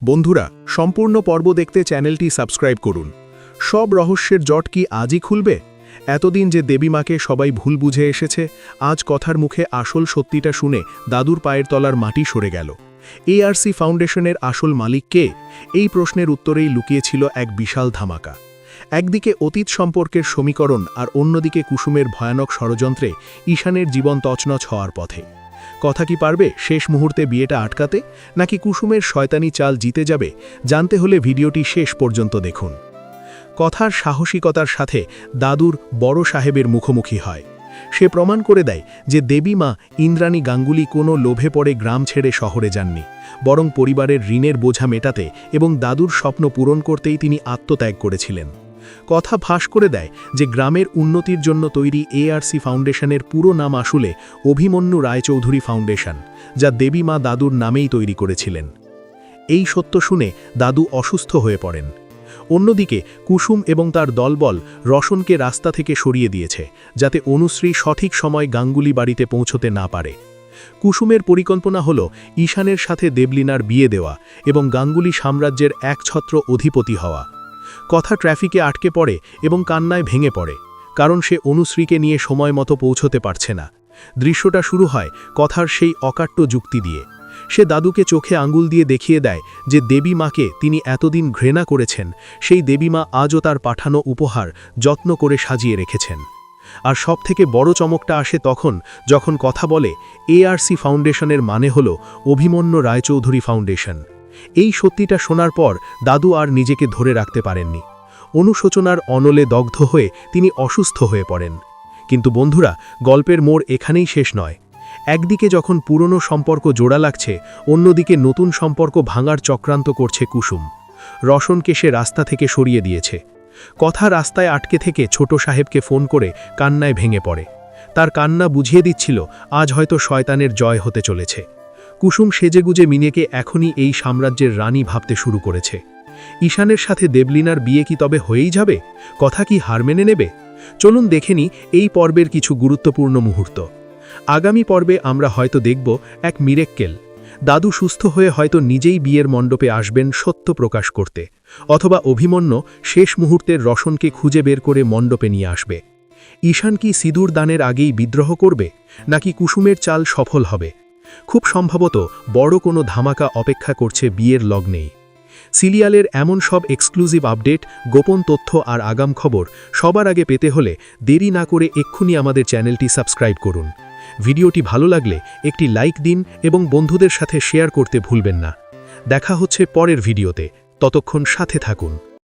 বন্ধুরা, সম্পূর্ণ পর্ব দেখতে চ্যানেলটি সাবস্ক্রাইব করুন। সব রহস্যের জট কি আজই খুলবে? এতদিন যে দেবীমাকে সবাই ভুল বুঝে এসেছে, আজ কথার মুখে আসল সত্যিটা শুনে দাদুর পায়ের তলার মাটি সরে গেল। এআরসি ফাউন্ডেশনের আসল মালিক কে? এই প্রশ্নের উত্তরেই লুকিয়েছিল এক বিশাল ধামাকা। একদিকে অতীত সম্পর্কের সমীকরণ আর অন্যদিকে কুসুমের ভয়ানক ষড়যন্ত্রে ঈশানের জীবন তছনছ হওয়ার পথে। কথা কি পারবে শেষ মুহূর্তে বিয়েটা আটকাতে, নাকি কুসুমের শয়তানি চাল জিতে যাবে? জানতে হলে ভিডিওটি শেষ পর্যন্ত দেখুন। কথার সাহসিকতার সাথে দাদুর বড় সাহেবের মুখোমুখি হয়। সে প্রমাণ করে দেয় যে দেবী মা ইন্দ্রাণী গাঙ্গুলি কোনো লোভে পড়ে গ্রাম ছেড়ে শহরে যাননি, বরং পরিবারের ঋণের বোঝা মেটাতে এবং দাদুর স্বপ্ন পূরণ করতেই তিনি আত্মত্যাগ করেছিলেন। কথা ফাঁস করে দেয় যে গ্রামের উন্নতির জন্য তৈরি এআরসি ফাউন্ডেশনের পুরো নাম আসলে অভিমন্যু রায়চৌধুরী ফাউন্ডেশন, যা দেবী মা দাদুর নামেই তৈরি করেছিলেন। এই সত্য শুনে দাদু অসুস্থ হয়ে পড়েন। অন্যদিকে কুসুম এবং তার দলবল রসনকে রাস্তা থেকে সরিয়ে দিয়েছে, যাতে অনুশ্রী সঠিক সময় গাঙ্গুলি বাড়িতে পৌঁছতে না পারে। কুসুমের পরিকল্পনা হল ঈশানের সাথে দেবলীনার বিয়ে দেওয়া এবং গাঙ্গুলি সাম্রাজ্যের একছত্র অধিপতি হওয়া। কথা ট্রাফিকে আটকে পড়ে এবং কান্নায় ভেঙে পড়ে, কারণ সে অনুশ্রীকে নিয়ে সময় মতো পৌঁছতে পারছে না। দৃশ্যটা শুরু হয় কথার সেই অকাট্য যুক্তি দিয়ে। সে দাদুকে চোখে আঙ্গুল দিয়ে দেখিয়ে দেয় যে দেবী মাকে তিনি এতদিন ঘৃণা করেছেন, সেই দেবীমা আজও তার পাঠানো উপহার যত্ন করে সাজিয়ে রেখেছেন। আর সবথেকে বড় চমকটা আসে তখন, যখন কথা বলে এআরসি ফাউন্ডেশনের মানে হল অভিমন্যু রায়চৌধুরী ফাউন্ডেশন। এই সত্যিটা শোনার পর দাদু আর নিজেকে ধরে রাখতে পারেননি। অনুশোচনার অনলে দগ্ধ হয়ে তিনি অসুস্থ হয়ে পড়েন। কিন্তু বন্ধুরা, গল্পের মোড় এখানেই শেষ নয়। একদিকে যখন পুরনো সম্পর্ক জোড়া লাগছে, অন্যদিকে নতুন সম্পর্ক ভাঙার চক্রান্ত করছে কুসুম। রসনকে সে রাস্তা থেকে সরিয়ে দিয়েছে। কথা রাস্তায় আটকে থেকে ছোট সাহেবকে ফোন করে কান্নায় ভেঙে পড়ে। তার কান্না বুঝিয়ে দিচ্ছিল আজ হয়তো শয়তানের জয় হতে চলেছে। কুসুম সেজেগুজে মিনেকে এখনই এই সাম্রাজ্যের রানী ভাবতে শুরু করেছে। ঈশানের সাথে দেবলীনার বিয়ে কি তবে হয়েই যাবে? কথা কি হার মেনে নেবে? চলুন দেখে নিই এই পর্বের কিছু গুরুত্বপূর্ণ মুহূর্ত। আগামী পর্বে আমরা হয়তো দেখব এক মিরেক্কেল। দাদু সুস্থ হয়ে হয়তো নিজেই বিয়ের মণ্ডপে আসবেন সত্য প্রকাশ করতে, অথবা অভিমন্যু শেষ মুহূর্তের রসনকে খুঁজে বের করে মণ্ডপে নিয়ে আসবে। ঈশান কি সিঁদুর দানের আগেই বিদ্রোহ করবে, নাকি কুসুমের চাল সফল হবে? খুব সম্ভবত বড় কোনো ধামাকা অপেক্ষা করছে বিয়ের লগ্নেই। সিরিয়ালের এমন সব এক্সক্লুসিভ আপডেট, গোপন তথ্য আর আগাম খবর সবার আগে পেতে হলে দেরি না করে এক্ষুনি আমাদের চ্যানেলটি সাবস্ক্রাইব করুন। ভিডিওটি ভালো লাগলে একটি লাইক দিন এবং বন্ধুদের সাথে শেয়ার করতে ভুলবেন না। দেখা হচ্ছে পরের ভিডিওতে, ততক্ষণ সাথে থাকুন।